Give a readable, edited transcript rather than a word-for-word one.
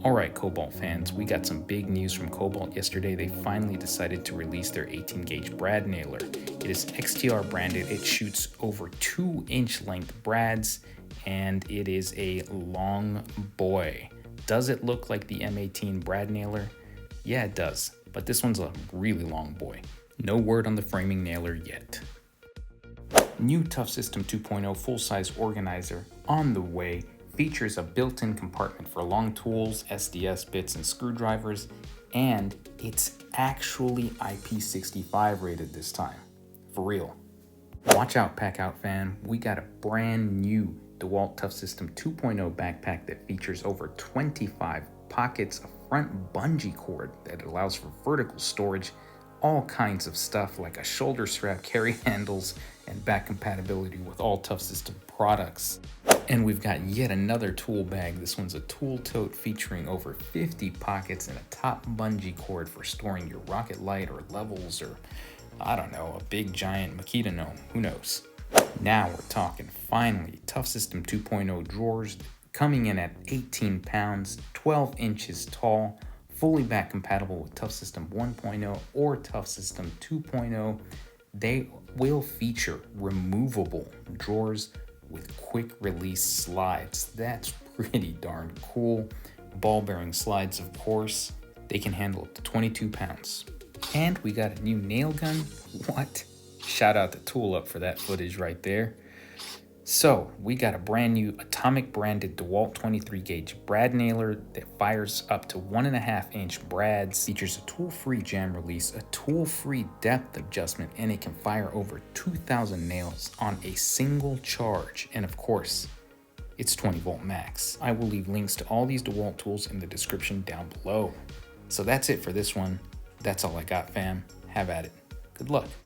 Alright Kobalt fans, we got some big news from Kobalt yesterday. They finally decided to release their 18 gauge brad nailer. It is XTR branded, it shoots over 2-inch length brads, and it is a long boy. Does it look like the M18 brad nailer? Yeah, it does, but this one's a really long boy. No word on the framing nailer yet. New Tuff System 2.0 full-size organizer on the way. Features a built-in compartment for long tools, SDS bits, and screwdrivers, and it's actually IP65 rated this time. For real. Watch out, Pack Out fan. We got a brand new DeWalt Tuff System 2.0 backpack that features over 25 pockets, a front bungee cord that allows for vertical storage, all kinds of stuff like a shoulder strap, carry handles, and back compatibility with all Tough System products. And we've got yet another tool bag. This one's a Tool Tote featuring over 50 pockets and a top bungee cord for storing your rocket light or levels or, I don't know, a big giant Makita gnome, who knows. Now we're talking finally Tough System 2.0 drawers coming in at 18 pounds, 12 inches tall, fully back compatible with Tough System 1.0 or Tough System 2.0. They will feature removable drawers with quick release slides. That's pretty darn cool. Ball bearing slides, of course. They can handle up to 22 pounds. And we got a new nail gun. What? Shout out to Tool Up for that footage right there. So we got a brand new atomic branded DeWalt 23 gauge brad nailer that fires up to 1.5 inch brads, features a tool-free jam release, a tool-free depth adjustment, and it can fire over 2,000 nails on a single charge. And of course, it's 20 volt max. I will leave links to all these DeWalt tools in the description down below. So that's it for this one. That's all I got, fam. Have at it. Good luck.